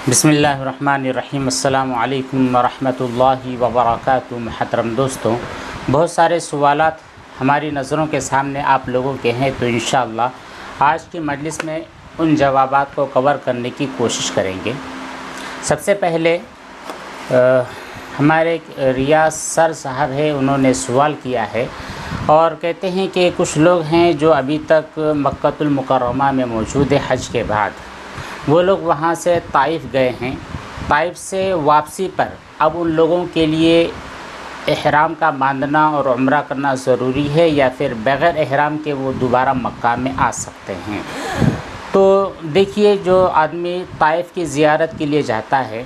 बिस्मिल्लाहिर्रहमानिर्रहीम। अस्सलामु अलैकुम वरहमतुल्लाहि वबरकातुहू। मुहतरम दोस्तों, बहुत सारे सवालात हमारी नज़रों के सामने आप लोगों के हैं, तो इंशाअल्लाह आज की मजलिस में उन जवाबात को कवर करने की कोशिश करेंगे। सबसे पहले हमारे रियाज सर साहब है, उन्होंने सवाल किया है और कहते हैं कि कुछ लोग हैं जो अभी तक मक्कतुल मुकर्रमा में मौजूद है हज के बाद, वो लोग वहाँ से ताइफ़ गए हैं। ताइफ़ से वापसी पर अब उन लोगों के लिए एहराम का बांधना और उम्रा करना ज़रूरी है या फिर बग़ैर एहराम के वो दोबारा मक्का में आ सकते हैं। तो देखिए, जो आदमी ताइफ़ की ज़ियारत के लिए जाता है,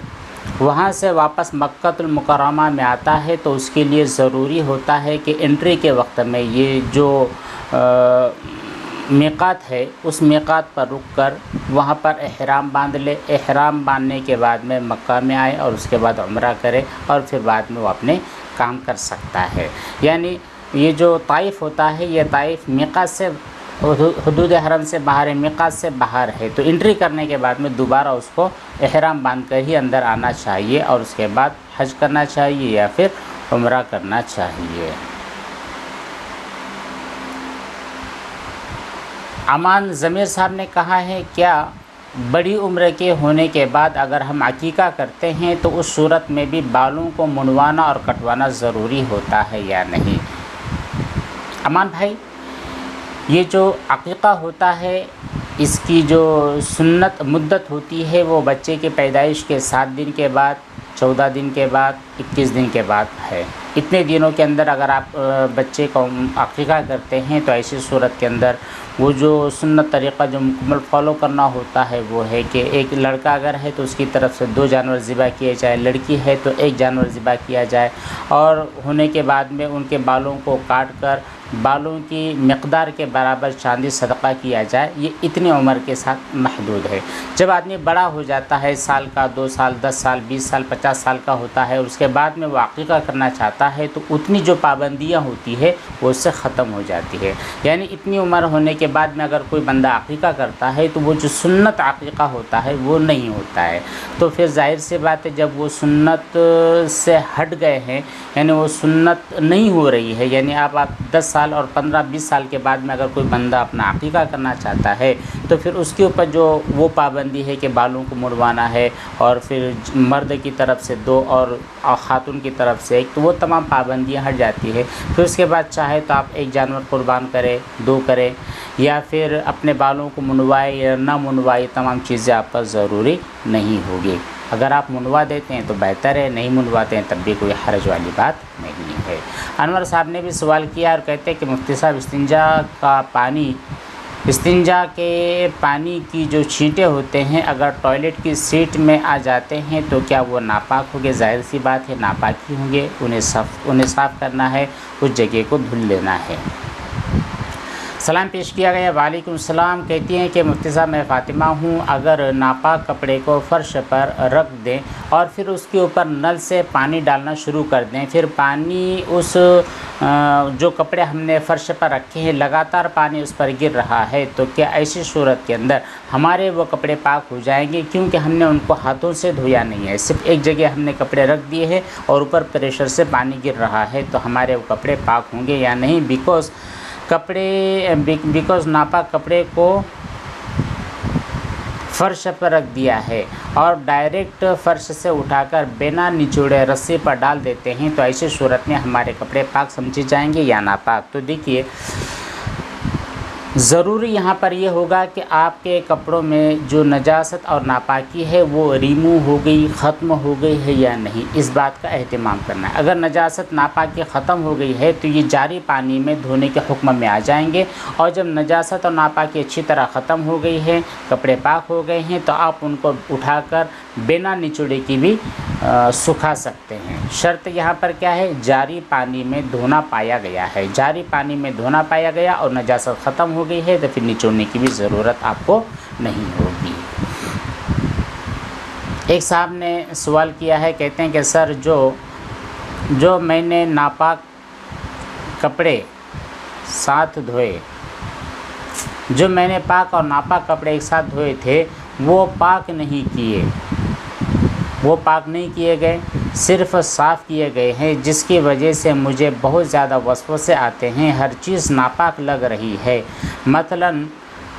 वहाँ से वापस मक्कतुल मुकर्रमा में आता है, तो उसके लिए ज़रूरी होता है कि एंट्री के वक्त में ये जो मीक़ात है, उस मीक़ात पर रुक कर वहाँ पर एहराम बांध ले। एहराम बांधने के बाद में मक्का में आए और उसके बाद उम्रा करे और फिर बाद में वो अपने काम कर सकता है। यानी ये जो ताइफ़ होता है, ये ताइफ़ मीक़ात से, हुदूद हरम से बाहर है, मीक़ात से बाहर है, तो एंट्री करने के बाद में दोबारा उसको एहराम बांध कर ही अंदर आना चाहिए और उसके बाद हज करना चाहिए या फिर उम्रा करना चाहिए। अमान ज़मीर साहब ने कहा है, क्या बड़ी उम्र के होने के बाद अगर हम अकीक़ा करते हैं तो उस सूरत में भी बालों को मुंडवाना और कटवाना ज़रूरी होता है या नहीं? अमान भाई, ये जो अकीक़ा होता है, इसकी जो सुन्नत मुद्दत होती है वो बच्चे के पैदाइश के 7 दिन के बाद, 14 दिन के बाद, 21 दिन के बाद है। इतने दिनों के अंदर अगर आप बच्चे का अकीक़ा करते हैं तो ऐसी सूरत के अंदर वो जो सुन्नत तरीक़ा जो मुकम्मल फ़ॉलो करना होता है वो है कि एक लड़का अगर है तो उसकी तरफ से 2 जानवर ज़िबा किए जाए, लड़की है तो 1 जानवर ज़िबा किया जाए और होने के बाद में उनके बालों को काट कर बालों की मिक़दार के बराबर चांदी सदक़ा किया जाए। ये इतनी उम्र के साथ महदूद है। जब आदमी बड़ा हो जाता है, साल का, 2 साल, 10 साल, 20 साल, 50 साल का होता है और उसके बाद में वो अक़ीक़ा करना चाहता है, तो उतनी जो पाबंदियाँ होती है वो उससे ख़त्म हो जाती है। यानी इतनी उम्र होने के बाद में अगर कोई बंदा अक़ीक़ा करता है तो वो जो सुन्नत अक़ीक़ा होता है वो नहीं होता है। तो फिर ज़ाहिर सी बात है, जब वो सुन्नत से हट गए हैं, यानी वो सुन्नत नहीं हो रही है, यानी आप 10 साल और 15-20 साल के बाद में अगर कोई बंदा अपना अक़ीक़ा करना चाहता है तो फिर उसके ऊपर जो वो पाबंदी है कि बालों को मुड़वाना है और फिर मर्द की तरफ से 2 और ख़ातून की तरफ से 1, तो वो तमाम पाबंदियाँ हट जाती है। फिर उसके बाद चाहे तो आप 1 जानवर कुर्बान करें, 2 करें या फिर अपने बालों को मुंडवाए या ना मुंडवाए, तमाम चीज़ें आप पर ज़रूरी नहीं होगी। अगर आप मुंडवा देते हैं तो बेहतर है, नहीं मुंडवाते हैं तब भी कोई हर्ज वाली बात नहीं है। अनवर साहब ने भी सवाल किया और कहते हैं कि मुफ्ती साहब, इस्तिंजा के पानी की जो छींटे होते हैं अगर टॉयलेट की सीट में आ जाते हैं तो क्या वो नापाक होंगे? ज़ाहिर सी बात है, नापाक ही होंगे। उन्हें साफ़ करना है, उस जगह को धुल लेना है। सलाम पेश किया गया। वालेकुम सलाम। कहती हैं कि मुफ्ती साहब, मैं फ़ातिमा हूँ, अगर नापाक कपड़े को फ़र्श पर रख दें और फिर उसके ऊपर नल से पानी डालना शुरू कर दें, फिर पानी उस जो कपड़े हमने फ़र्श पर रखे हैं लगातार पानी उस पर गिर रहा है, तो क्या ऐसी सूरत के अंदर हमारे वो कपड़े पाक हो जाएंगे? क्योंकि हमने उनको हाथों से धोया नहीं है, सिर्फ एक जगह हमने कपड़े रख दिए हैं और ऊपर प्रेशर से पानी गिर रहा है, तो हमारे वो कपड़े पाक होंगे या नहीं? बिकॉज़ नापाक कपड़े को फ़र्श पर रख दिया है और डायरेक्ट फ़र्श से उठाकर बिना निचोड़े रस्सी पर डाल देते हैं, तो ऐसी सूरत में हमारे कपड़े पाक समझे जाएंगे या नापाक? तो देखिए, ज़रूरी यहाँ पर यह होगा कि आपके कपड़ों में जो नजासत और नापाकी है वो रिमूव हो गई, ख़त्म हो गई है या नहीं, इस बात का एहतमाम करना है। अगर नजासत नापाकी ख़त्म हो गई है तो ये जारी पानी में धोने के हुक्म में आ जाएंगे और जब नजासत और नापाकी अच्छी तरह ख़त्म हो गई है, कपड़े पाक हो गए हैं, तो आप उनको उठाकर बिना निचोड़े की भी सुखा सकते हैं। शर्त यहाँ पर क्या है? जारी पानी में धोना पाया गया है। जारी पानी में धोना पाया गया और नजासत ख़त्म हो गई है तो फिर निचोड़ने की भी ज़रूरत आपको नहीं होगी। एक साहब ने सवाल किया है, कहते हैं कि सर, जो मैंने नापाक कपड़े साथ धोए, जो मैंने पाक और नापाक कपड़े एक साथ धोए थे वो पाक नहीं किए, वो पाक नहीं किए गए, सिर्फ़ साफ़ किए गए हैं, जिसकी वजह से मुझे बहुत ज़्यादा वसवसे आते हैं, हर चीज़ नापाक लग रही है। मसलन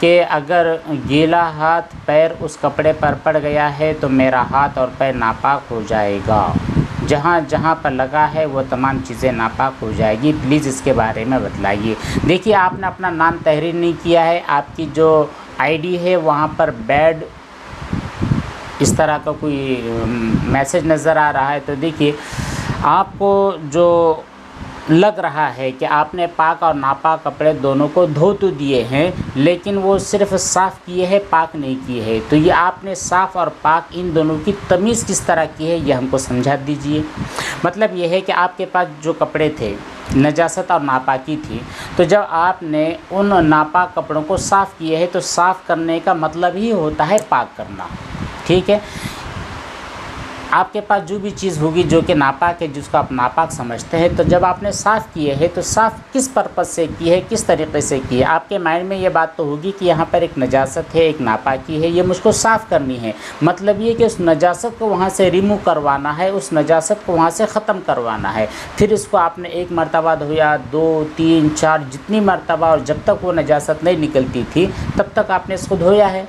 कि अगर गीला हाथ पैर उस कपड़े पर पड़ गया है तो मेरा हाथ और पैर नापाक हो जाएगा, जहाँ जहाँ पर लगा है वो तमाम चीज़ें नापाक हो जाएगी। प्लीज़ इसके बारे में बतलाइए। देखिए, आपने अपना नाम तहरीर नहीं किया है, आपकी जो आईडी है वहाँ पर बैड इस तरह का कोई मैसेज नज़र आ रहा है। तो देखिए, आपको जो लग रहा है कि आपने पाक और नापाक कपड़े दोनों को धो तो दिए हैं, लेकिन वो सिर्फ साफ़ किए हैं, पाक नहीं किए हैं। तो ये आपने साफ़ और पाक इन दोनों की तमीज़ किस तरह की है, ये हमको समझा दीजिए। मतलब ये है कि आपके पास जो कपड़े थे, नजासत और नापाकी थी, तो जब आपने उन नापाक कपड़ों को साफ़ किए हैं तो साफ़ करने का मतलब ही होता है पाक करना। ठीक है, आपके पास जो भी चीज़ होगी जो कि नापाक है, जिसको आप नापाक समझते हैं, तो जब आपने साफ़ किए हैं तो साफ़ किस पर्पज़ से की है, किस तरीक़े से की है। आपके माइंड में ये बात तो होगी कि यहाँ पर एक नजासत है, एक नापाकी है, ये मुझको साफ़ करनी है। मतलब ये कि उस नजासत को वहाँ से रिमूव करवाना है, उस नजासत को वहाँ से ख़त्म करवाना है। फिर इसको आपने एक मरतबा धोया, 2, 3, 4 जितनी मरतबा, और जब तक वो नजासत नहीं निकलती थी तब तक आपने इसको धोया है।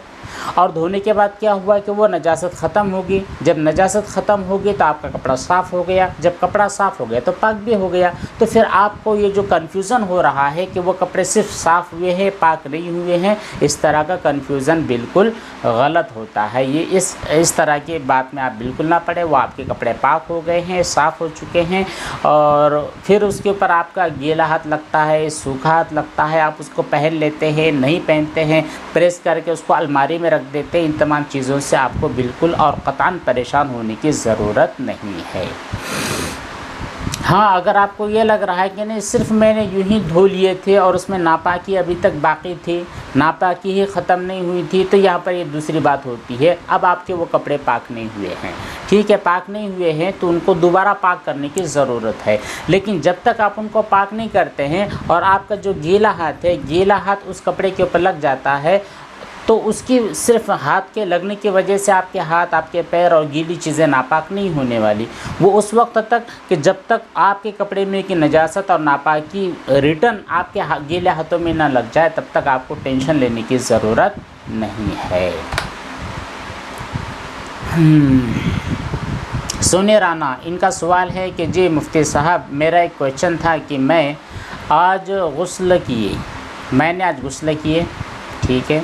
और धोने के बाद क्या हुआ कि वो नजासत ख़त्म होगी। जब नजासत ख़त्म होगी तो आपका कपड़ा साफ़ हो गया। जब कपड़ा साफ़ हो गया तो पाक भी हो गया। तो फिर आपको ये जो कन्फ्यूज़न हो रहा है कि वो कपड़े सिर्फ साफ़ हुए हैं, पाक नहीं हुए हैं, इस तरह का कन्फ्यूज़न बिल्कुल गलत होता है। ये इस तरह की बात में आप बिल्कुल ना पड़े। वो आपके कपड़े पाक हो गए हैं, साफ़ हो चुके हैं, और फिर उसके ऊपर आपका गीला हाथ लगता है, सूखा हाथ लगता है, आप उसको पहन लेते हैं, नहीं पहनते हैं, प्रेस करके उसको अलमारी में रख देते हैं। इन तमाम चीज़ों से आपको बिल्कुल और क़तन परेशान होने की ज़रूरत नहीं है। हाँ, अगर आपको ये लग रहा है कि नहीं सिर्फ मैंने यूँ ही धो लिए थे और उसमें नापाकी अभी तक बाकी थी, नापाकी ही ख़त्म नहीं हुई थी, तो यहाँ पर ये दूसरी बात होती है। अब आपके वो कपड़े पाक नहीं हुए हैं, ठीक है, पाक नहीं हुए हैं तो उनको दोबारा पाक करने की ज़रूरत है। लेकिन जब तक आप उनको पाक नहीं करते हैं और आपका जो गीला हाथ है, गीला हाथ उस कपड़े के ऊपर लग जाता है, तो उसकी सिर्फ हाथ के लगने की वजह से आपके हाथ, आपके पैर और गीली चीज़ें नापाक नहीं होने वाली। वो उस वक्त तक कि जब तक आपके कपड़े में की नजासत और नापाकी रिटर्न आपके गीले हाथों में ना लग जाए, तब तक आपको टेंशन लेने की ज़रूरत नहीं है। सोने राना, इनका सवाल है कि जी मुफ्ती साहब, मेरा एक क्वेश्चन था कि मैं आज गुस्ल किए, मैंने आज गुस्ल किए, ठीक है,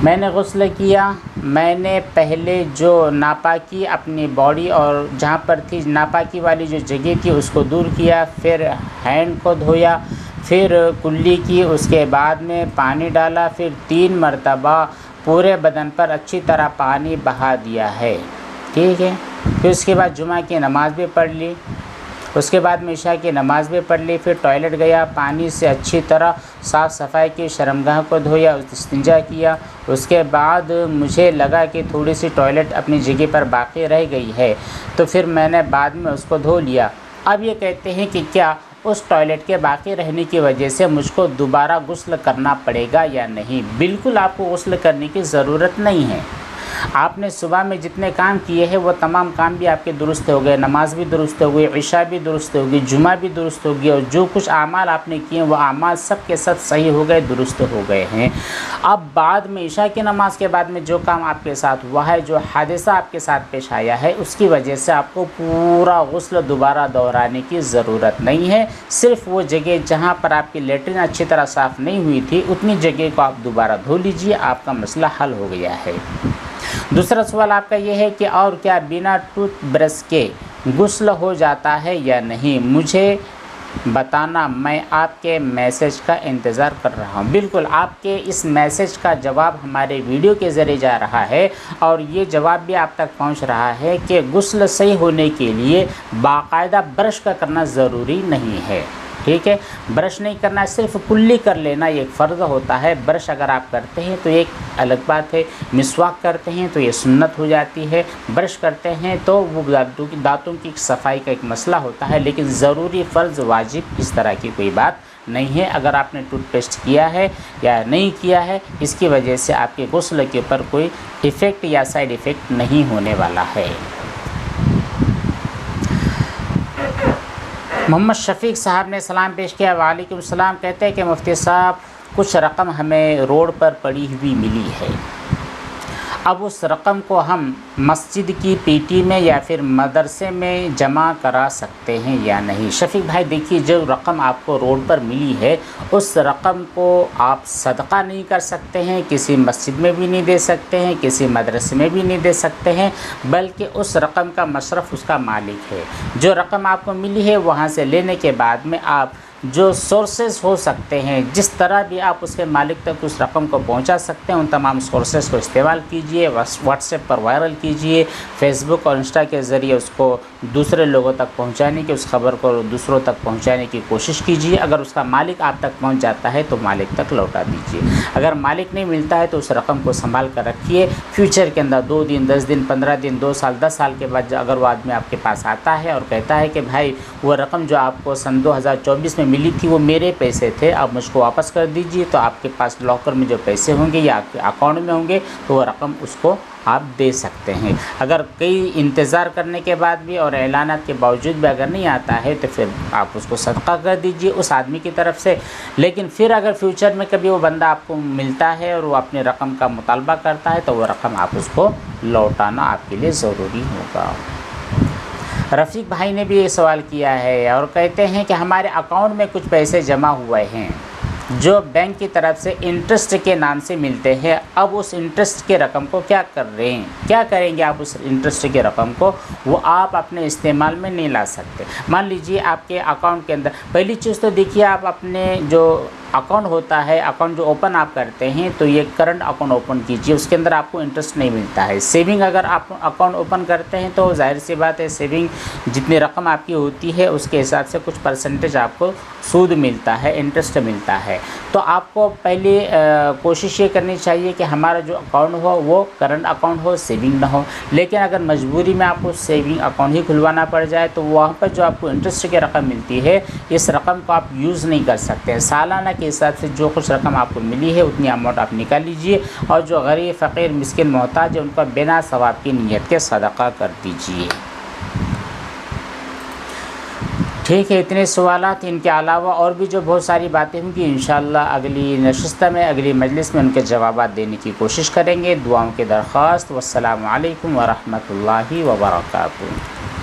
मैंने गुस्ल किया, मैंने पहले जो नापाकी अपनी बॉडी और जहाँ पर थी नापाकी वाली जो जगह थी उसको दूर किया, फिर हैंड को धोया, फिर कुल्ली की, उसके बाद में पानी डाला, फिर 3 मरतबा पूरे बदन पर अच्छी तरह पानी बहा दिया है, ठीक है। फिर उसके बाद जुमा की नमाज़ भी पढ़ ली, उसके बाद में इशा की नमाज़ भी पढ़ ली, फिर टॉयलेट गया, पानी से अच्छी तरह साफ़ सफाई की, शर्मगाह को धोया, इस्तिंजा किया। उसके बाद मुझे लगा कि थोड़ी सी टॉयलेट अपनी जगह पर बाकी रह गई है, तो फिर मैंने बाद में उसको धो लिया। अब ये कहते हैं कि क्या उस टॉयलेट के बाकी रहने की वजह से मुझको दोबारा गुस्ल करना पड़ेगा या नहीं? बिल्कुल आपको गुस्ल करने की ज़रूरत नहीं है। आपने सुबह में जितने काम किए हैं वो तमाम काम भी आपके दुरुस्त हो गए, नमाज भी दुरुस्त हो गई, इशा भी दुरुस्त होगी, जुमा भी दुरुस्त होगी, और जो कुछ आमाल आपने किए वो आमाल सब के सब सही हो गए, दुरुस्त हो गए हैं। अब बाद में इशा की नमाज के बाद में जो काम आपके साथ हुआ है, जो हादसा आपके साथ पेश आया है, उसकी वजह से आपको पूरा गुस्ल दोबारा दोहराने की ज़रूरत नहीं है। सिर्फ वो जगह जहाँ पर आपकी लेटरिन अच्छी तरह साफ़ नहीं हुई थी उतनी जगह को आप दोबारा धो लीजिए, आपका मसला हल हो गया है। दूसरा सवाल आपका ये है कि और क्या बिना टूथब्रश के गुस्ल हो जाता है या नहीं? मुझे बताना, मैं आपके मैसेज का इंतज़ार कर रहा हूँ। बिल्कुल, आपके इस मैसेज का जवाब हमारे वीडियो के ज़रिए जा रहा है, और ये जवाब भी आप तक पहुँच रहा है कि गुस्ल सही होने के लिए बाकायदा ब्रश का करना ज़रूरी नहीं है, ठीक है। ब्रश नहीं करना, सिर्फ कुल्ली कर लेना ये एक फ़र्ज़ होता है। ब्रश अगर आप करते हैं तो एक अलग बात है, मिसवाक करते हैं तो ये सुन्नत हो जाती है, ब्रश करते हैं तो वो दांतों की सफाई का एक मसला होता है, लेकिन ज़रूरी फ़र्ज़ वाजिब इस तरह की कोई बात नहीं है। अगर आपने टूथपेस्ट किया है या नहीं किया है, इसकी वजह से आपके गुस्ल के ऊपर कोई इफ़ेक्ट या साइड इफ़ेक्ट नहीं होने वाला है। मोहम्मद शफ़ीक साहब ने सलाम पेश किया। वालेकुम सलाम। कहते हैं कि मुफ्ती साहब, कुछ रकम हमें रोड पर पड़ी हुई मिली है, अब उस रकम को हम मस्जिद की पीटी में या फिर मदरसे में जमा करा सकते हैं या नहीं? शफ़ीक भाई देखिए, जो रकम आपको रोड पर मिली है उस रकम को आप सदका नहीं कर सकते हैं, किसी मस्जिद में भी नहीं दे सकते हैं, किसी मदरसे में भी नहीं दे सकते हैं, बल्कि उस रकम का मशरफ़ उसका मालिक है। जो रकम आपको मिली है वहाँ से लेने के बाद में आप जो सोर्सेस हो सकते हैं, जिस तरह भी आप उसके मालिक तक उस रकम को पहुंचा सकते हैं, उन तमाम सोर्सेस को इस्तेमाल कीजिए। व्हाट्सएप पर वायरल कीजिए, फेसबुक और इंस्टा के ज़रिए उसको दूसरे लोगों तक पहुंचाने की, उस खबर को दूसरों तक पहुंचाने की कोशिश कीजिए। अगर उसका मालिक आप तक पहुंच जाता है तो मालिक तक लौटा दीजिए। अगर मालिक नहीं मिलता है तो उस रकम को संभाल कर रखिए। फ्यूचर के अंदर 2 दिन, 10 दिन, 15 दिन, 2 साल, 10 साल के बाद अगर वो आदमी आपके पास आता है और कहता है कि भाई वो रकम जो आपको सन 2024 में मिली थी वो मेरे पैसे थे, आप मुझको वापस कर दीजिए, तो आपके पास लॉकर में जो पैसे होंगे या आपके अकाउंट में होंगे तो वो रकम उसको आप दे सकते हैं। अगर कई इंतज़ार करने के बाद भी और ऐलानात के बावजूद भी अगर नहीं आता है तो फिर आप उसको सदका कर दीजिए उस आदमी की तरफ से। लेकिन फिर अगर फ्यूचर में कभी वो बंदा आपको मिलता है और वो अपने रकम का मुतालबा करता है तो वो रकम आप उसको लौटाना आपके लिए ज़रूरी होगा। रफ़ीक भाई ने भी ये सवाल किया है और कहते हैं कि हमारे अकाउंट में कुछ पैसे जमा हुए हैं जो बैंक की तरफ से इंटरेस्ट के नाम से मिलते हैं, अब उस इंटरेस्ट के रकम को क्या कर रहे हैं, क्या करेंगे आप उस इंटरेस्ट के रकम को? वो आप अपने इस्तेमाल में नहीं ला सकते। मान लीजिए आपके अकाउंट के अंदर, पहली चीज़ तो देखिए, आप अपने जो अकाउंट होता है, अकाउंट जो ओपन आप करते हैं तो ये करंट अकाउंट ओपन कीजिए, उसके अंदर आपको इंटरेस्ट नहीं मिलता है। सेविंग अगर आप अकाउंट ओपन करते हैं तो जाहिर सी बात है, सेविंग जितनी रकम आपकी होती है उसके हिसाब से कुछ परसेंटेज आपको सूद मिलता है, इंटरेस्ट मिलता है। तो आपको पहले कोशिश ये करनी चाहिए कि हमारा जो अकाउंट हो वो करंट अकाउंट हो, सेविंग ना हो। लेकिन अगर मजबूरी में आपको सेविंग अकाउंट ही खुलवाना पड़ जाए तो वहाँ पर जो आपको इंटरेस्ट की रकम मिलती है, इस रकम को आप यूज़ नहीं कर सकते हैं। सालाना के हिसाब से जो कुछ रकम आपको मिली है उतनी अमाउंट आप निकाल लीजिए और जो गरीब, फ़कीर, मिस्किन, मोहताज है उनका बिना सवाब की नीयत के सदका कर दीजिए। ठीक है, इतने सवालात, इनके अलावा और भी जो बहुत सारी बातें होंगी इंशाअल्लाह अगली नशिस्त में, अगली मजलिस में उनके जवाब देने की कोशिश करेंगे। दुआओं की दरख्वास्त। वस्सलामु अलैकुम वरहमतुल्लाहि वबरकातुहू।